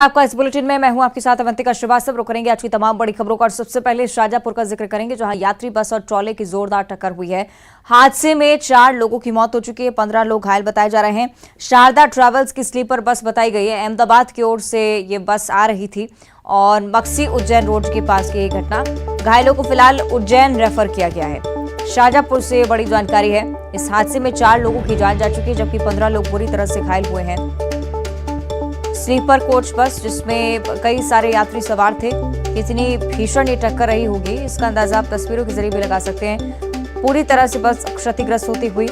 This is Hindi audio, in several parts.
आपका इस बुलेटिन में मैं हूं आपके साथ अवंतिका श्रीवास्तव। रुक करेंगे आज की तमाम बड़ी खबरों का और सबसे पहले शाजापुर का जिक्र करेंगे, जहां यात्री बस और ट्रॉले की जोरदार टक्कर हुई है। हादसे में 4 लोगों की मौत हो चुकी है, 15 लोग घायल बताए जा रहे हैं। शारदा ट्रैवल्स की स्लीपर बस बताई गई है। अहमदाबाद की ओर से ये बस आ रही थी और मक्सी उज्जैन रोड के पास की ये घटना। घायलों को फिलहाल उज्जैन रेफर किया गया है। शाजापुर से बड़ी जानकारी है। इस हादसे में 4 लोगों की जान जा चुकी है, जबकि 15 लोग बुरी तरह से घायल हुए हैं। स्लीपर कोच बस जिसमें कई सारे यात्री सवार थे, कितनी भीषण ये टक्कर रही होगी इसका अंदाजा आप तस्वीरों के जरिए भी लगा सकते हैं। पूरी तरह से बस क्षतिग्रस्त होती हुई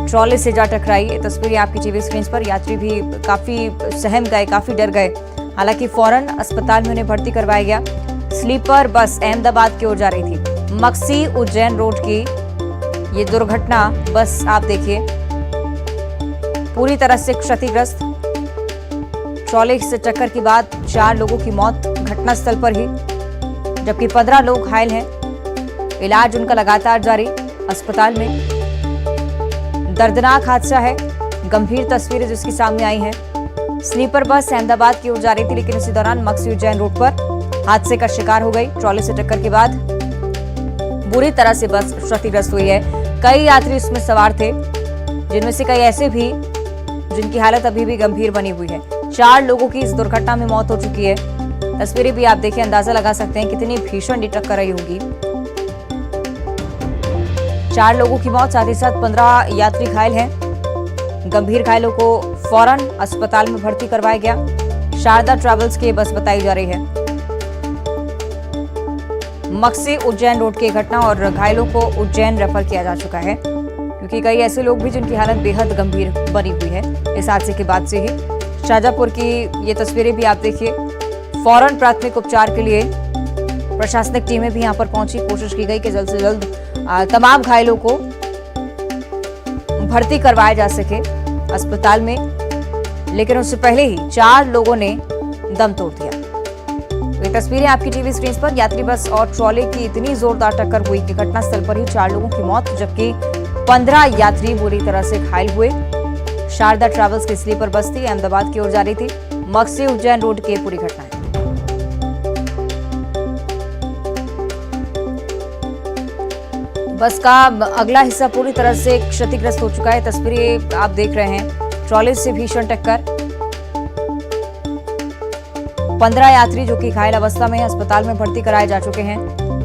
ट्रॉले से जा टकराई। ये तस्वीरें आपकी टीवी स्क्रीन पर। यात्री भी काफी सहम गए, काफी डर गए। हालांकि फौरन अस्पताल में उन्हें भर्ती करवाया गया। स्लीपर बस अहमदाबाद की ओर जा रही थी। मक्सी उज्जैन रोड की ये दुर्घटना बस आप देखिए पूरी तरह से क्षतिग्रस्त। ट्रॉले से टक्कर के बाद 4 लोगों की मौत घटनास्थल पर ही, जबकि 15 लोग घायल हैं। इलाज उनका लगातार जारी अस्पताल में। दर्दनाक हादसा है, गंभीर तस्वीरें जिसकी सामने आई हैं। स्लीपर बस अहमदाबाद की ओर जा रही थी, लेकिन इसी दौरान मक्सी उज्जैन रोड पर हादसे का शिकार हो गई। ट्रॉले से टक्कर के बाद बुरी तरह से बस क्षतिग्रस्त हुई है। कई यात्री इसमें सवार थे, जिनमें से कई ऐसे भी जिनकी हालत अभी भी गंभीर बनी हुई है। 4 लोगों की इस दुर्घटना में मौत हो चुकी है। तस्वीरें भी आप देखिए, अंदाजा लगा सकते हैं कितनी भीषण ये टक्कर रही होगी। 4 लोगों की मौत, साथ ही साथ 15 यात्री घायल हैं। गंभीर घायलों को फौरन अस्पताल में भर्ती करवाया गया। शारदा ट्रैवल्स की बस बताई जा रही है। मक्सी उज्जैन रोड की घटना और घायलों को उज्जैन रेफर किया जा चुका है, क्योंकि कई ऐसे लोग भी जिनकी हालत बेहद गंभीर बनी हुई है इस हादसे के बाद से ही। शाजापुर की ये तस्वीरें भी आप देखिए। फौरन प्राथमिक उपचार के लिए प्रशासनिक टीमें भी यहां पर पहुंची। कोशिश की गई कि जल्द से जल्द तमाम घायलों को भर्ती करवाया जा सके अस्पताल में, लेकिन उससे पहले ही 4 लोगों ने दम तोड़ दिया। ये तस्वीरें आपकी टीवी स्क्रीन पर। यात्री बस और ट्रॉले की इतनी जोरदार टक्कर हुई कि घटनास्थल पर ही 4 लोगों की मौत, जबकि 15 यात्री बुरी तरह से घायल हुए। शारदा ट्रैवल्स की स्लीपर बस थी, अहमदाबाद की ओर जा रही थी। मक्सी उज्जैन रोड की पूरी घटना है। बस का अगला हिस्सा पूरी तरह से क्षतिग्रस्त हो चुका है। तस्वीरें आप देख रहे हैं। ट्रॉले से भीषण टक्कर। 15 यात्री जो कि घायल अवस्था में अस्पताल में भर्ती कराए जा चुके हैं।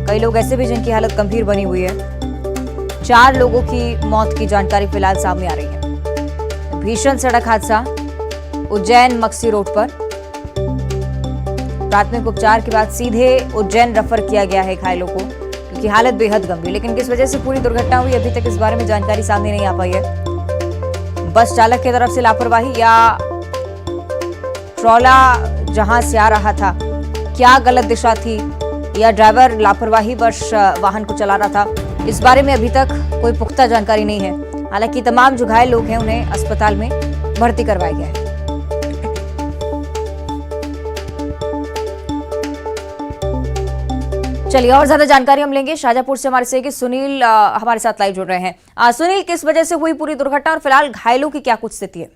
कई लोग ऐसे भी जिनकी हालत गंभीर बनी हुई है। 4 लोगों की मौत की जानकारी फिलहाल सामने आ रही है। भीषण सड़क हादसा उज्जैन मक्सी रोड पर। प्राथमिक उपचार के बाद सीधे उज्जैन रेफर किया गया है घायलों को, क्योंकि हालत बेहद गंभीर। लेकिन किस वजह से पूरी दुर्घटना हुई अभी तक इस बारे में जानकारी सामने नहीं आ पाई है। बस चालक की तरफ से लापरवाही या ट्रॉला जहां से आ रहा था, क्या गलत दिशा थी या ड्राइवर लापरवाही वश वाहन को चला रहा था, इस बारे में अभी तक कोई पुख्ता जानकारी नहीं है। हालांकि तमाम जो घायल लोग हैं उन्हें अस्पताल में भर्ती करवाया गया है। चलिए और ज्यादा जानकारी हम लेंगे। शाजापुर से हमारे सहयोगी सुनील हमारे साथ लाइव जुड़ रहे हैं। सुनील, किस वजह से हुई पूरी दुर्घटना और फिलहाल घायलों की क्या कुछ स्थिति है?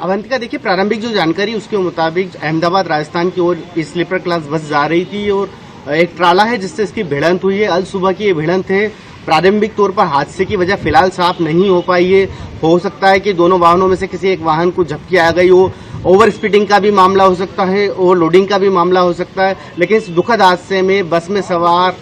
अवंतिका, देखिए, प्रारंभिक जो जानकारी उसके मुताबिक अहमदाबाद राजस्थान की ओर स्लीपर क्लास बस जा रही थी और एक ट्राला है जिससे इसकी भिड़ंत हुई है। अल सुबह की ये भिड़ंत है। प्रारंभिक तौर पर हादसे की वजह फिलहाल साफ नहीं हो पाई है। हो सकता है कि दोनों वाहनों में से किसी एक वाहन को झपकी आ गई हो। ओवर स्पीडिंग का भी मामला हो सकता है, ओवर लोडिंग का भी मामला हो सकता है। लेकिन इस दुखद हादसे में बस में सवार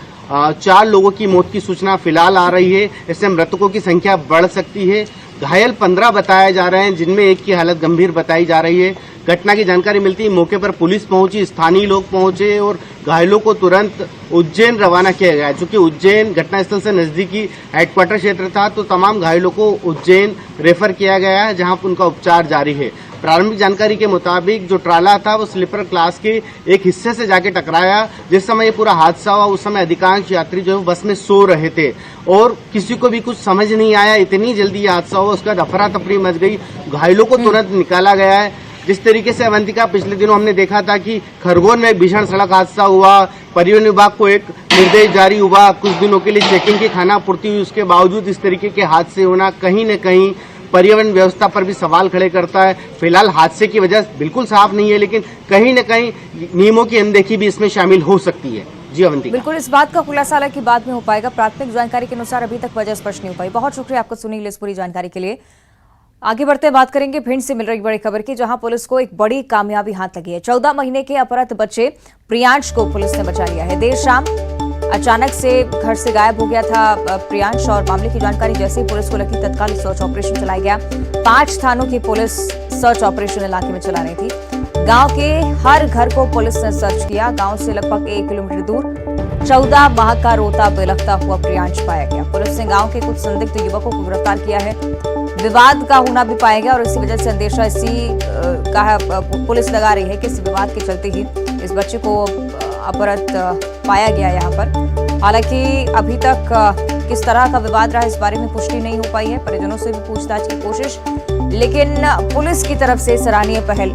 4 लोगों की मौत की सूचना फिलहाल आ रही है। इससे मृतकों की संख्या बढ़ सकती है। घायल 15 बताए जा रहे हैं, जिनमें एक की हालत गंभीर बताई जा रही है। घटना की जानकारी मिलती है मौके पर पुलिस पहुंची, स्थानीय लोग पहुंचे और घायलों को तुरंत उज्जैन रवाना किया गया। चूंकि उज्जैन घटनास्थल से नजदीकी हेडक्वार्टर क्षेत्र था, तो तमाम घायलों को उज्जैन रेफर किया गया है, जहां उनका उपचार जारी है। प्रारंभिक जानकारी के मुताबिक जो ट्राला था वो स्लीपर क्लास के एक हिस्से से जाके टकराया। जिस समय ये पूरा हादसा हुआ उस समय अधिकांश यात्री जो है बस में सो रहे थे और किसी को भी कुछ समझ नहीं आया। इतनी जल्दी ये हादसा हुआ, उसका अफरा तफरी मच गई। घायलों को तुरंत निकाला गया है। जिस तरीके से अवंतिका पिछले दिनों हमने देखा था कि खरगोन में एक भीषण सड़क हादसा हुआ, परिवहन विभाग को एक निर्देश जारी हुआ कुछ दिनों के लिए चेकिंग की खानापूर्ति हुई, उसके बावजूद इस तरीके के हादसे होना कहीं न कहीं पर्यावरण व्यवस्था पर भी सवाल खड़े करता है। फिलहाल हादसे की वजह बिल्कुल साफ नहीं है, लेकिन कहीं न कहीं नियमों की अनदेखी भी इसमें शामिल हो सकती है। जी अवंतिका। बिल्कुल, इस बात का खुलासा हालांकि बाद में हो पाएगा। प्राथमिक जानकारी के अनुसार अभी तक वजह स्पष्ट नहीं हो पाई। बहुत शुक्रिया आपको सुनील इस पूरी जानकारी के लिए। आगे बढ़ते बात करेंगे भिंड से मिल रही बड़ी खबर की, जहां पुलिस को एक बड़ी कामयाबी हाथ लगी है। 14 महीने के अपहृत बच्चे प्रियांश को पुलिस ने बचा लिया है। देर शाम अचानक से घर से गायब हो गया था प्रियांश, और मामले की जानकारी जैसे ही पुलिस को लगी तत्काल सर्च ऑपरेशन चलाया गया। 5 थानों की पुलिस सर्च ऑपरेशन इलाके में चला रही थी। गांव के हर घर को पुलिस ने सर्च किया। गांव से लगभग 1 किलोमीटर दूर 14 माह का रोता बिलखता हुआ प्रियांश पाया गया। पुलिस ने गांव के कुछ संदिग्ध युवकों को गिरफ्तार किया है। विवाद का होना भी पाया गया और इसी वजह से अंदेशा पुलिस लगा रही है कि इस विवाद के चलते ही इस बच्चे को अपहृत पाया गया यहाँ पर। हालांकि अभी तक किस तरह का विवाद रहा इस बारे में पुष्टि नहीं हो पाई है। परिजनों से भी पूछताछ की कोशिश, लेकिन पुलिस की तरफ से सराहनीय पहल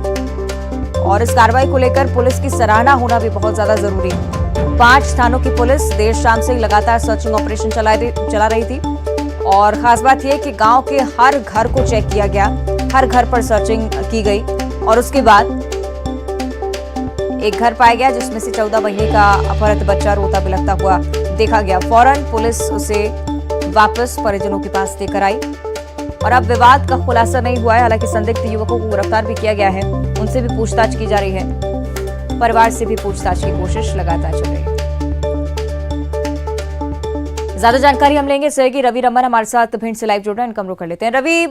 और इस कार्रवाई को लेकर पुलिस की सराहना होना भी बहुत ज्यादा जरूरी है। 5 थानों की पुलिस देर शाम से लगातार सर्चिंग ऑपरेशन चला रही थी और खास बात यह कि गांव के हर घर को चेक किया गया, हर घर पर सर्चिंग की गई और उसके बाद एक घर पाया गया जिसमें से 14 महीने का अपहृत बच्चा रोता बिलखता हुआ देखा गया। फौरन पुलिस उसे वापस परिजनों के पास लेकर आई और अब विवाद का खुलासा नहीं हुआ है। हालांकि संदिग्ध युवकों को गिरफ्तार भी किया गया है, उनसे भी पूछताछ की जा रही है। परिवार से भी पूछताछ की कोशिश लगातार चल रही है। ज्यादा जानकारी हम लेंगे सहयोगी रवि रमन हमारे साथ भिंड से लाइव जुड़ रहे हैं, इनका रुख कर लेते हैं। रवि,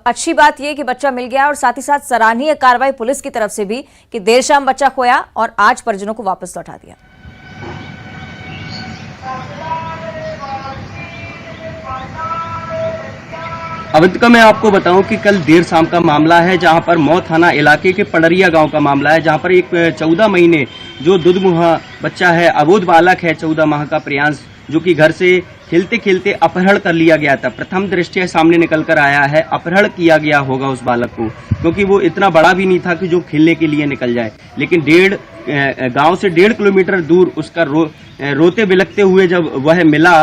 अच्छी बात यह कि बच्चा मिल गया और साथ ही साथ सराहनीय कार्रवाई पुलिस की तरफ से भी कि देर शाम बच्चा खोया और आज परिजनों को वापस लौटा दिया। अवंतिका, मैं आपको बताऊं कि कल देर शाम का मामला है, जहां पर मऊ थाना इलाके के पड़रिया गांव का मामला है, जहां पर एक 14 महीने जो दुधमुहा बच्चा है, अबोध बालक है 14 माह का प्रियांश, जो कि घर से खेलते खेलते अपहरण कर लिया गया था। प्रथम दृष्टया सामने निकल कर आया है अपहरण किया गया होगा उस बालक को, क्योंकि वो इतना बड़ा भी नहीं था कि जो खेलने के लिए निकल जाए। लेकिन गांव से 1.5 किलोमीटर दूर उसका रोते बिलखते हुए जब वह मिला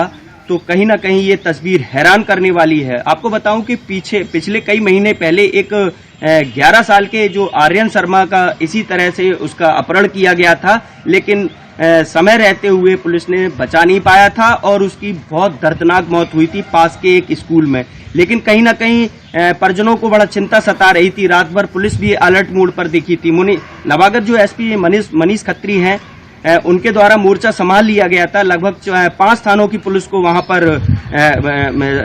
तो कहीं ना कहीं ये तस्वीर हैरान करने वाली है। आपको बताऊं कि पिछले कई महीने पहले एक 11 साल के जो आर्यन शर्मा का इसी तरह से उसका अपहरण किया गया था, लेकिन समय रहते हुए पुलिस ने बचा नहीं पाया था और उसकी बहुत दर्दनाक मौत हुई थी पास के एक स्कूल में। लेकिन कहीं ना कहीं परिजनों को बड़ा चिंता सता रही थी। रात भर पुलिस भी अलर्ट मोड पर दिखी थी। नवागढ़ जो एसपी मनीष खत्री हैं, उनके द्वारा मोर्चा संभाल लिया गया था। लगभग 5 थानों की पुलिस को वहां पर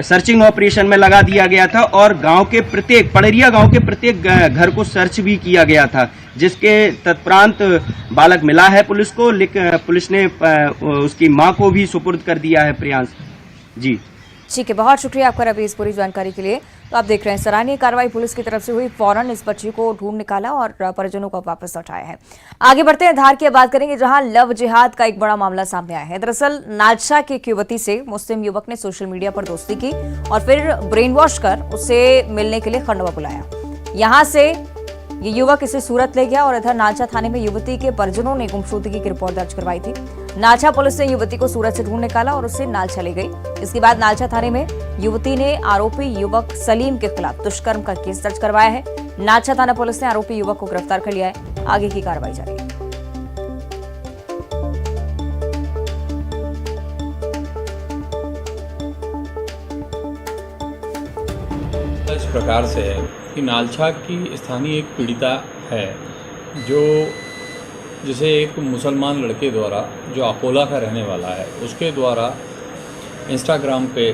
सर्चिंग ऑपरेशन में लगा दिया गया था और पड़रिया गांव के प्रत्येक घर को सर्च भी किया गया था, जिसके तत्परांत बालक मिला है पुलिस को। लेकिन पुलिस ने उसकी मां को भी सुपुर्द कर दिया है प्रियांश जी। ठीक है, बहुत शुक्रिया आपका रवि इस पूरी जानकारी के लिए। तो आप देख रहे हैं सराहनीय कार्रवाई पुलिस की तरफ से हुई, फौरन इस बच्ची को ढूंढ निकाला और परिजनों को वापस लौटाया है। आगे बढ़ते हैं, धार की बात करेंगे जहां लव जिहाद का एक बड़ा मामला सामने आया है। दरअसल नालछा की एक युवती से मुस्लिम युवक ने सोशल मीडिया पर दोस्ती की और फिर ब्रेन वॉश कर उसे मिलने के लिए खंडवा बुलाया। यहां से ये युवक इसे सूरत ले गया और इधर नालछा थाने में युवती के परिजनों ने गुमशुदगी की रिपोर्ट दर्ज करवाई थी। नालछा पुलिस ने युवती को सूरत से ढूंढ निकाला और उसे नालछा ले गई। इसके बाद नालछा थाने में युवती ने आरोपी युवक सलीम के खिलाफ दुष्कर्म का केस दर्ज करवाया है। नालछा थाना पुलिस ने आरोपी युवक को गिरफ्तार कर लिया है। आगे की कार्रवाई जारी है। इस प्रकार से है कि नालछा की स्थानीय एक पीड़िता है, जिसे एक मुसलमान लड़के द्वारा, जो अकोला का रहने वाला है, उसके द्वारा इंस्टाग्राम पे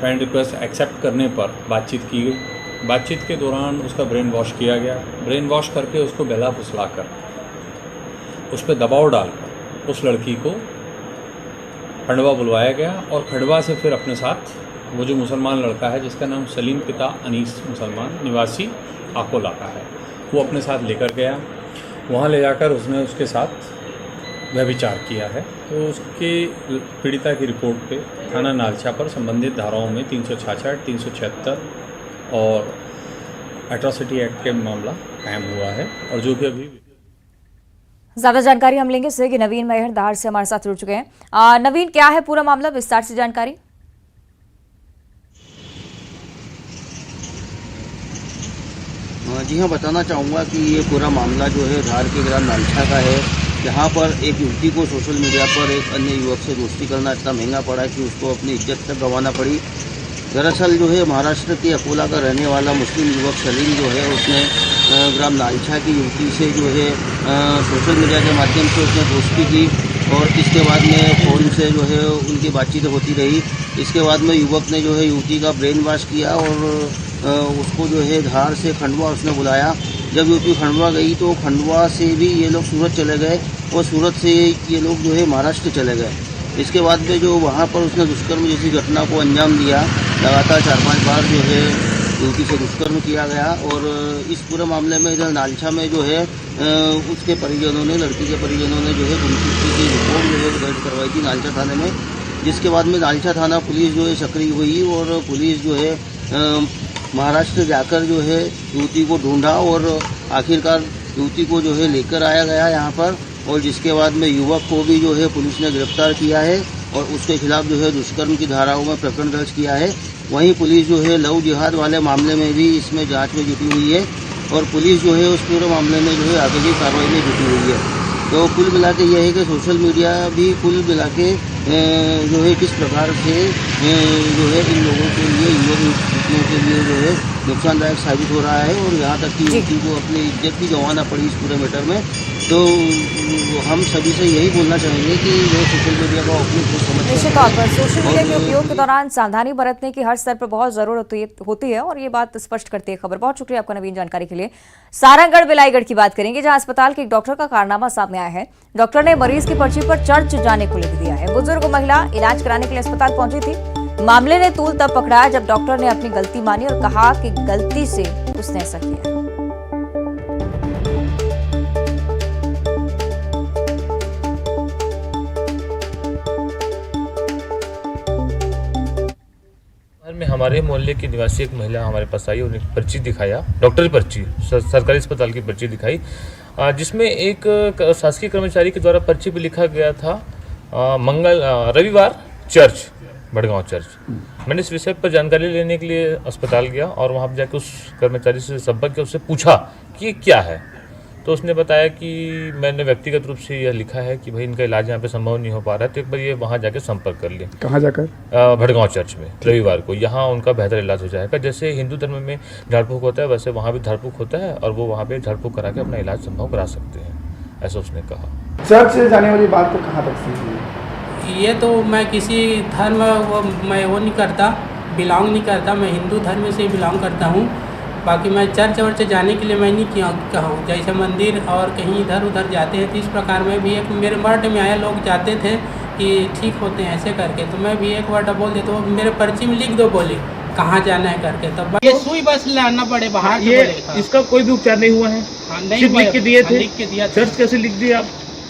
फ्रेंड रिक्वेस्ट एक्सेप्ट करने पर बातचीत की गई। बातचीत के दौरान उसका ब्रेन वॉश किया गया। ब्रेन वॉश करके उसको बहला फुसला कर उस पर दबाव डालकर उस लड़की को खंडवा बुलवाया गया और खंडवा से फिर अपने साथ वो जो मुसलमान लड़का है जिसका नाम सलीम पिता अनीस मुसलमान निवासी अकोला का है, वो अपने साथ लेकर गया। वहाँ ले जाकर उसने उसके साथ व्यभिचार किया है। तो उसके पीड़िता की रिपोर्ट पे थाना नालछा पर संबंधित धाराओं में 366, 376 और एट्रॉसिटी एक्ट के मामला कायम हुआ है। और जो कि अभी ज्यादा जानकारी हम लेंगे सहयोगी नवीन मेहर धार से हमारे साथ जुड़ चुके हैं। नवीन, क्या है पूरा मामला, विस्तार से जानकारी। जी हाँ, बताना चाहूँगा कि ये पूरा मामला जो है धार के ग्राम नालछा का है, जहाँ पर एक युवती को सोशल मीडिया पर एक अन्य युवक से दोस्ती करना इतना महंगा पड़ा कि उसको अपनी इज्जत तक गंवाना पड़ी। दरअसल जो है महाराष्ट्र के अकोला का रहने वाला मुस्लिम युवक सलीम जो है उसने ग्राम नालछा की युवती से जो है सोशल मीडिया के माध्यम से उसने दोस्ती की और इसके बाद में फ़ोन से जो है उनकी बातचीत होती रही। इसके बाद में युवक ने जो है युवती का ब्रेन वॉश किया और उसको जो है धार से खंडवा उसने बुलाया। जब युवती खंडवा गई तो खंडवा से भी ये लोग सूरत चले गए और सूरत से ये लोग जो है महाराष्ट्र चले गए। इसके बाद में जो वहाँ पर उसने दुष्कर्म जैसी घटना को अंजाम दिया, लगातार 4-5 बार जो है युवती से दुष्कर्म किया गया। और इस पूरे मामले में इधर नालछा में जो है उसके परिजनों ने, लड़की के परिजनों ने जो है गुमशुदगी की रिपोर्ट जो है दर्ज करवाई थी नालछा थाने में, जिसके बाद में नालछा थाना पुलिस जो है सक्रिय हुई और पुलिस जो है महाराष्ट्र जाकर जो है युवती को ढूंढा और आखिरकार युवती को जो है लेकर आया गया यहाँ पर, और जिसके बाद में युवक को भी जो है पुलिस ने गिरफ्तार किया है और उसके खिलाफ जो है दुष्कर्म की धाराओं में प्रकरण दर्ज किया है। वहीं पुलिस जो है लव जिहाद वाले मामले में भी इसमें जांच में जुटी हुई है और पुलिस जो है उस पूरे मामले में जो है आगे की कार्रवाई में जुटी हुई है। तो कुल मिला के यह है कि सोशल मीडिया भी कुल मिला के जो है किस प्रकार से जो है इन लोगों के लिए, युवकों के लिए जो है नुकसानदायक साबित हो रहा है और यहाँ तक कि युवती को अपनी इज्जत भी गंवाना पड़ी इस पूरे मैटर में। तो हम सभी से यही बोलना चाहेंगे कि जो सोशल मीडिया का उपयोग को समझ निश्चित तौर पर सोशल मीडिया के उपयोग के दौरान सावधानी बरतने की हर स्तर पर बहुत जरूरत होती है और ये बात स्पष्ट करती है खबर। बहुत शुक्रिया आपका नवीन जानकारी के लिए। सारंगढ़ बिलाईगढ़ की बात करेंगे, जहां अस्पताल के एक डॉक्टर का कारनामा सामने आया है। डॉक्टर ने मरीज की पर्ची पर चर्च जाने को लिख दिया है। बुजुर्ग महिला इलाज कराने के लिए अस्पताल पहुंची थी। मामले ने तूल तब पकड़ा जब डॉक्टर ने अपनी गलती मानी और कहा कि गलती से उसने ऐसा किया। में हमारे मोहल्ले की निवासी एक महिला हमारे पास आई, उन्हें पर्ची दिखाया, डॉक्टरी पर्ची, सरकारी अस्पताल की पर्ची दिखाई, जिसमें एक शासकीय कर्मचारी के द्वारा पर्ची पे लिखा गया था रविवार चर्च, भड़गांव चर्च। मैंने इस विषय पर जानकारी लेने के लिए अस्पताल गया और वहाँ पर जाकर उस कर्मचारी से संपर्क किया, उससे पूछा कि ये क्या है। तो उसने बताया कि मैंने व्यक्तिगत रूप से यह लिखा है कि भाई इनका इलाज यहाँ पे संभव नहीं हो पा रहा है, तो एक बार ये वहाँ जाके संपर्क कर लिए। कहाँ जाकर? भड़गांव चर्च में रविवार को, यहाँ उनका बेहतर इलाज हो जाएगा। जैसे हिंदू धर्म में झाड़ फूक होता है वैसे वहाँ भी झाड़ फूक होता है और वो वहाँ पे झाड़ फूक करा के अपना इलाज संभव करा सकते हैं, ऐसा उसने कहा। चर्च से जाने वाली बात तो कहाँ तक सही है? ये तो मैं किसी धर्म मैं वो नहीं करता, बिलोंग नहीं करता, मैं हिंदू धर्म से बिलोंग करता हूँ। बाकी मैं चर्च वर्च जाने के लिए मैं नहीं कहूँ, जैसे मंदिर और कहीं इधर उधर जाते हैं तो इस प्रकार में भी एक मेरे वर्ड में आया, लोग जाते थे कि ठीक होते हैं ऐसे करके, तो मैं भी एक वर्ड बोल देता हूँ, मेरे पर्ची में लिख दो, बोले कहाँ जाना है करके, तब ये सुई बस लाना पड़े बाहर। ये इसका कोई भी उपचार नहीं हुआ है? नहीं, लिख के दिए थे? लिख के दिया। चर्च कैसे लिख दिए आप?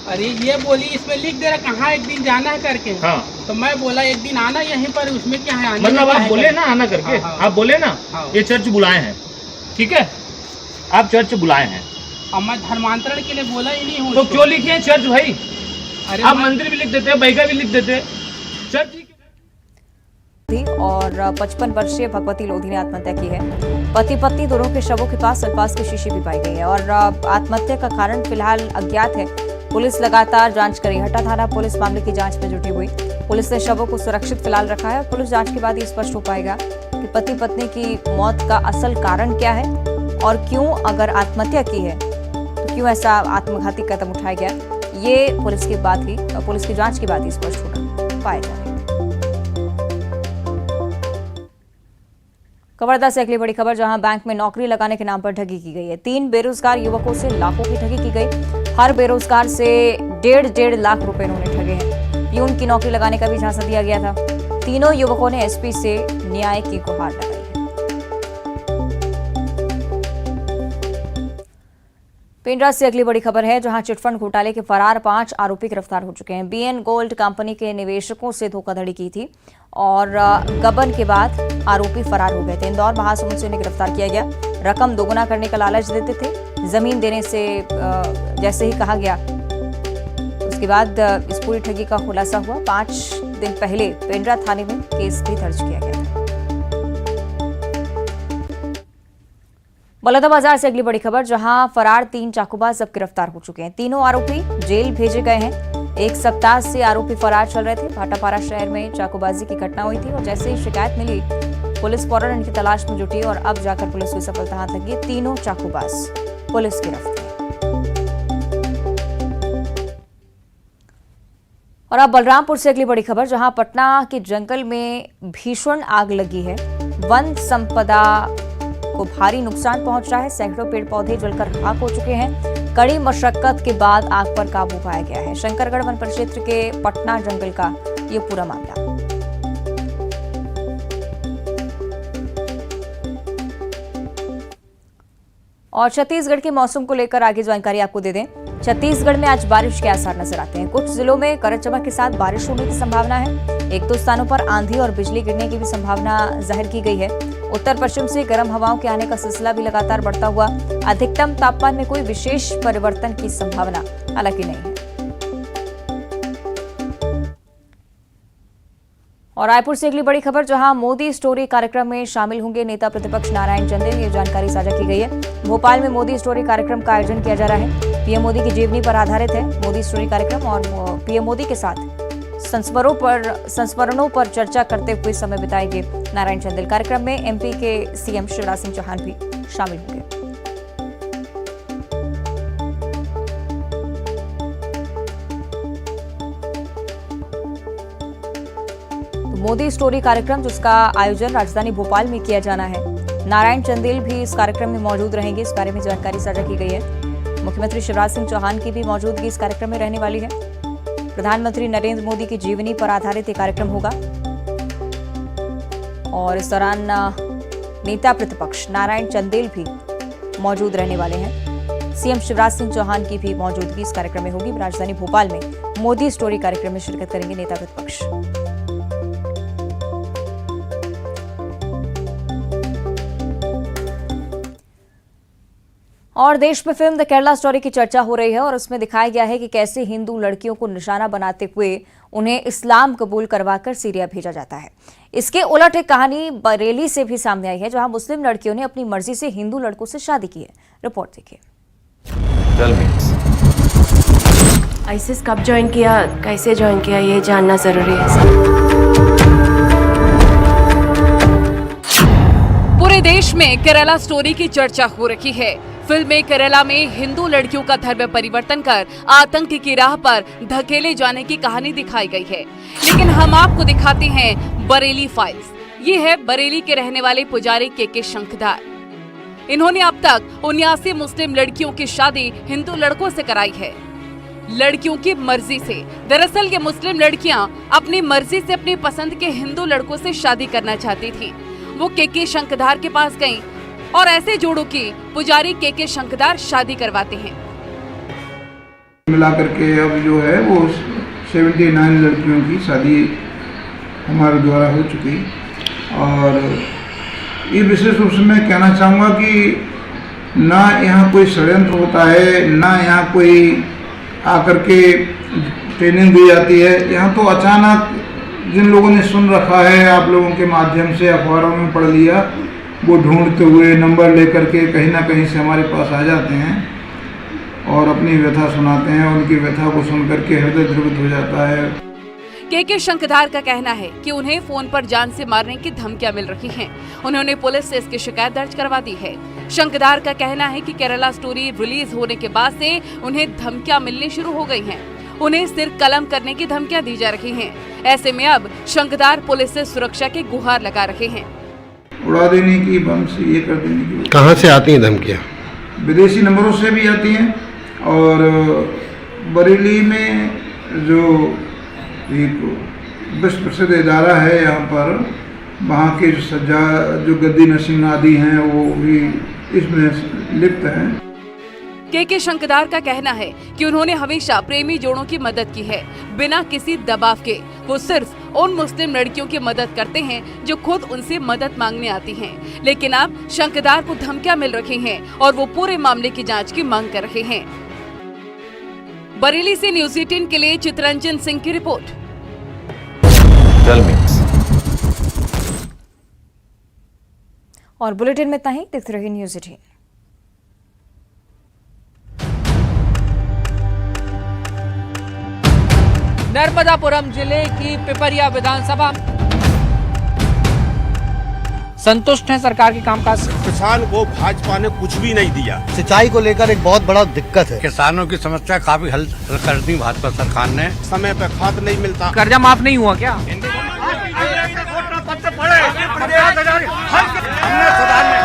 अरे ये बोली इसमें लिख दे रहा कहाँ एक दिन जाना है करके। हाँ। तो मैं बोला एक दिन आना यहीं पर, उसमें क्या है, मतलब आप बोले ना आना करके। हाँ। आप बोले ना ये चर्च बुलाए हैं, ठीक है, आप चर्च बुलाए हैं। अब मैं धर्मांतरण के लिए बोला ही नहीं हूँ। तो क्यों लिखे हैं चर्च भाई? अरे आप मंदिर भी लिख देते हैं, बैगा भी लिख देते हैं, चर्च थी और 55 वर्षीय भगवती लोधी ने आत्महत्या की है। पति पत्नी दोनों के शवों के पास अल्फाज की शीशी भी पाई गई है और आत्महत्या का कारण फिलहाल अज्ञात है। पुलिस लगातार जांच कर रही है। हट्टा थाना पुलिस मामले की जांच में जुटी हुई। पुलिस ने शवों को सुरक्षित फिलहाल रखा है और पुलिस जांच के बाद ये स्पष्ट हो पाएगा कि पति पत्नी की मौत का असल कारण क्या है और क्यों, अगर आत्महत्या की है तो क्यों ऐसा आत्मघाती कदम उठाया गया, ये पुलिस की जांच के बाद ही स्पष्ट होगा पाएगा। कवर्धा से अगली बड़ी खबर, जहां बैंक में नौकरी लगाने के नाम पर ठगी की गई है। 3 बेरोजगार युवकों से लाखों की ठगी की गई। हर बेरोजगार से 1.5 लाख रुपए उन्होंने ठगे हैं। प्यून की नौकरी लगाने का भी झांसा दिया गया था। तीनों युवकों ने एसपी से न्याय की गुहार लगाई है। पेंड्रा से अगली बड़ी खबर है, जहां चिटफंड घोटाले के फरार 5 आरोपी गिरफ्तार हो चुके हैं। बीएन गोल्ड कंपनी के निवेशकों से धोखाधड़ी की थी और गबन के बाद आरोपी फरार हो गए थे। इंदौर महासमुंद से उन्हें गिरफ्तार किया गया। रकम दोगुना करने का लालच देते थे। जमीन देने से जैसे ही कहा गया उसके बाद इस पूरी ठगी का खुलासा हुआ। 5 दिन पहले पेंड्रा थाने में केस भी दर्ज किया गया था। बलौदाबाजार से अगली बड़ी खबर, जहां फरार 3 चाकूबाज अब गिरफ्तार हो चुके हैं। तीनों आरोपी जेल भेजे गए हैं। एक सप्ताह से आरोपी फरार चल रहे थे। भाटापारा शहर में चाकूबाजी की घटना हुई थी और जैसे ही शिकायत मिली, पुलिस फौरन इनकी तलाश में जुटी और अब जाकर पुलिस को सफलता हाथ लगी। तीनों चाकूबाज पुलिस गिरफ्त है। और अब बलरामपुर से अगली बड़ी खबर, जहां पटना के जंगल में भीषण आग लगी है। वन संपदा को भारी नुकसान पहुंच रहा है। सैकड़ों पेड़ पौधे जलकर राख हो चुके हैं। कड़ी मशक्कत के बाद आग पर काबू पाया गया है। शंकरगढ़ वन परिक्षेत्र के पटना जंगल का ये पूरा मामला। और छत्तीसगढ़ के मौसम को लेकर आगे जानकारी आपको दे दें। छत्तीसगढ़ में आज बारिश के आसार नजर आते हैं। कुछ जिलों में गरज चमक के साथ बारिश होने की संभावना है। एक दो स्थानों पर आंधी और बिजली गिरने की भी संभावना जाहिर की गई है। उत्तर पश्चिम से गर्म हवाओं के आने का सिलसिला भी लगातार बढ़ता हुआ। अधिकतम तापमान में कोई विशेष परिवर्तन की संभावना हालांकि नहीं है। और रायपुर से अगली बड़ी खबर, जहां मोदी स्टोरी कार्यक्रम में शामिल होंगे नेता प्रतिपक्ष नारायण चंदेल। ये जानकारी साझा की गई है। भोपाल में मोदी स्टोरी कार्यक्रम का आयोजन किया जा रहा है। पीएम मोदी की जीवनी पर आधारित है मोदी स्टोरी कार्यक्रम और पीएम मोदी के साथ संस्मरणों पर चर्चा करते हुए समय बिताएंगे नारायण चंदेल। कार्यक्रम में एमपी के सीएम शिवराज सिंह चौहान भी शामिल होंगे। मोदी स्टोरी कार्यक्रम जिसका आयोजन राजधानी भोपाल में किया जाना है। नारायण चंदेल भी इस कार्यक्रम में मौजूद रहेंगे। इस बारे में जानकारी साझा की गई है। मुख्यमंत्री शिवराज सिंह चौहान की भी मौजूदगी इस कार्यक्रम में रहने वाली है। प्रधानमंत्री नरेंद्र मोदी की जीवनी पर आधारित ये कार्यक्रम होगा और इस दौरान नेता प्रतिपक्ष नारायण चंदेल भी मौजूद रहने वाले हैं। सीएम शिवराज सिंह चौहान की भी मौजूदगी इस कार्यक्रम में होगी। राजधानी भोपाल में मोदी स्टोरी कार्यक्रम में शिरकत करेंगे नेता प्रतिपक्ष। और देश में फिल्म द केरला स्टोरी की चर्चा हो रही है और उसमें दिखाया गया है कि कैसे हिंदू लड़कियों को निशाना बनाते हुए उन्हें इस्लाम कबूल करवाकर सीरिया भेजा जाता है। इसके उलट एक कहानी बरेली से भी सामने आई है, जहां मुस्लिम लड़कियों ने अपनी मर्जी से हिंदू लड़कों से शादी की है। रिपोर्ट देखिए। आईसिस कब ज्वाइन किया, कैसे ज्वाइन किया, ये जानना जरूरी है। पूरे देश में केरला स्टोरी की चर्चा हो रही है। फिल्म में केरला में हिंदू लड़कियों का धर्म परिवर्तन कर आतंक की राह पर धकेले जाने की कहानी दिखाई गई है। लेकिन हम आपको दिखाते हैं बरेली फाइल्स। ये है बरेली के रहने वाले पुजारी के शंखधार। इन्होंने अब तक 79 मुस्लिम लड़कियों की शादी हिंदू लड़कों से कराई है, लड़कियों की मर्जी से। दरअसल ये मुस्लिम लड़कियां अपनी मर्जी से अपनी पसंद के हिंदू लड़कों से शादी करना चाहती थी। वो के शंखधार के पास गईं और ऐसे जोड़ों की पुजारी के शंखधार शादी करवाते हैं। मिलाकर के अब जो है वो 79 लड़कियों की शादी हमारे द्वारा हो चुकी। और ये विशेष रूप से मैं कहना चाहूँगा कि ना यहाँ कोई षड्यंत्र होता है, ना यहाँ कोई आकर के ट्रेनिंग दी जाती है। यहाँ तो अचानक जिन लोगों ने सुन रखा है, आप लोगों के माध्यम से अखबारों में पढ़ लिया, वो ढूंढते हुए नंबर लेकर के कहीं ना कहीं से हमारे पास आ जाते हैं और अपनी व्यथा सुनाते हैं। उनकी व्यथा को सुनकर के हृदय द्रवित हो जाता है। के शंखधार का कहना है कि उन्हें फोन पर जान से मारने की धमकियां मिल रही हैं। उन्होंने पुलिस से इसकी शिकायत दर्ज करवा दी है। शंखधार का कहना है कि केरला स्टोरी रिलीज होने के बाद से उन्हें धमकियां मिलनी शुरू हो गई हैं। उन्हें सिर कलम करने की धमकियां दी जा रही हैं। ऐसे में अब शंखधार पुलिस से सुरक्षा की गुहार लगा रहे हैं। उड़ा देने की, बम से ये कर देने की। कहाँ से आती हैं धमकियाँ? विदेशी नंबरों से भी आती हैं और बरेली में जो एक विश्व प्रसिद्ध इदारा है यहाँ पर, वहाँ के जो गद्दी नसीम आदि हैं वो भी इसमें लिप्त हैं। के शंखधार का कहना है कि उन्होंने हमेशा प्रेमी जोड़ों की मदद की है, बिना किसी दबाव के। वो सिर्फ उन मुस्लिम लड़कियों की मदद करते हैं जो खुद उनसे मदद मांगने आती हैं। लेकिन अब शंखधार को धमकियां मिल रही हैं और वो पूरे मामले की जांच की मांग कर रहे हैं। बरेली से न्यूज़ 18 के लिए चितरंजन सिंह की रिपोर्ट। और बुलेटिन में इतना ही। देखते रहिए न्यूज़ 18। नर्मदापुरम जिले की पिपरिया विधानसभा। संतुष्ट हैं सरकार के कामकाज से? किसान को भाजपा ने कुछ भी नहीं दिया। सिंचाई को लेकर एक बहुत बड़ा दिक्कत है। किसानों की समस्या काफी हल कर दी भाजपा सरकार ने। समय पे खाद नहीं मिलता। कर्जा माफ नहीं हुआ क्या? हमने सुधारने